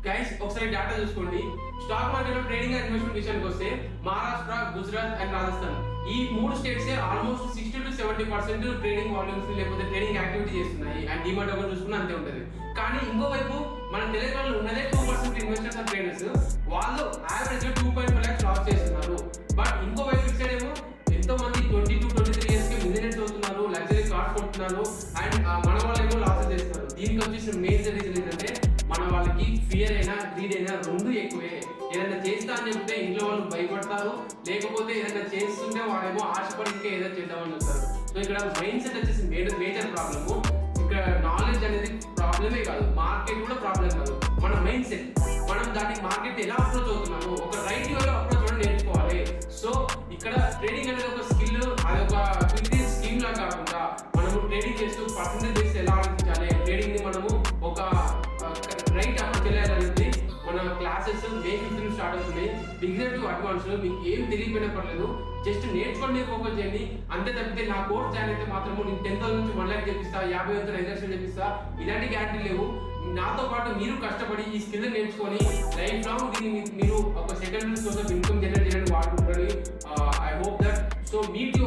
Guys ఒకసారి data చూసుకోండి. Stock market లో ట్రేడింగ్ అండ్ ఇన్వెస్ట్మెంట్ విషయానికి వస్తే మహారాష్ట్ర, గుజరాత్ అండ్ రాజస్థాన్ ఈ 3 states almost 60 to 70% trading volumes లేకపోతే ట్రేడింగ్ యాక్టివిటీ చేస్తున్నాయి. అండ్ డిమాట్ ఒకటి చూసుకున్నా అంతే ఉంటుంది. కానీ ఇంకోవైపు మన తెలంగాణలో ఉన్నదే 2% ఇన్వెస్టర్స్ అండ్ ట్రేడర్స్, వాళ్ళు యావరేజ్ 2.5 lakhs లాస్ చేస్తున్నారు. బట్ ఇంకోవైపు ఇటు సైడ్ ఏమో ఎంతో మంది 20 to 23 years కి మిలియనర్స్ అవుతున్నారు, లగ్జరీ కార్స్ కొంటున్నారు. అండ్ మన వాళ్ళు ఏమో లాసెస్ చేస్తున్నారు. దీనికి వచ్చేసిన మేజర్ రీజన్ ఏంటంటే మన వాళ్ళకి ఫియర్ అయినా గ్రీడ్ అయినా రెండు ఎక్కువే. ఏదైనా చేస్తా అని చెప్తే ఇంట్లో వాళ్ళు భయపడతారు, లేకపోతే ఏదైనా చేస్తుంటే వాడేమో ఆశపడి ఇంకా ఏదైనా చేద్దామని చూస్తారు. సో ఇక్కడ మైండ్ సెట్ వచ్చేసి మేజర్ ప్రాబ్లము. ఇక్కడ నాలెడ్జ్ అనేది ప్రాబ్లమే కాదు, మార్కెట్ కూడా ప్రాబ్లం కాదు, మన మైండ్ సెట్. మనం దానికి మార్కెట్ ఎలా అప్రోచ్ అవుతున్నాము, ఒక రైట్ వేలో అప్రోచ్ అవ్వడం నేర్చుకోవాలి. సో ఇక్కడ ట్రేడింగ్ అనేది ఒక స్కిల్, అది ఒక క్విక్ స్కీమ్ లా కాకుండా మనము ట్రేడింగ్ చేస్తూ పర్సెంటేజ్ చేసి ఎలా ఆలోచించాలి, ట్రేడింగ్ ని మనము ఒక రైట్ అప్రోచ్ చేయాలనేది మన క్లాసెస్ మే 15 స్టార్ట్ అవుతున్నాయి. బిగినర్ టు అడ్వాన్స్ మీకు ఏం తెలియకపోయినా పర్లేదు, జస్ట్ నేర్చుకోండి, ఫోకస్ చేయండి అంతే. తప్పితే నా కోర్స్ జాయిన్ అయితే మాత్రము నేను 10,000 నుంచి 1 lakh చేపిస్తా, 50,000 5,00,000 చేపిస్తా, ఇలాంటి గ్యారంటీ లేవు. నాతో పాటు మీరు కష్టపడి ఈ స్కిల్ నేర్చుకొని లైఫ్ లాంగ్ దీన్ని మీరు ఒక secondary source of income generate చేయడానికి వాడుకుంటారు. I hope that. So meet you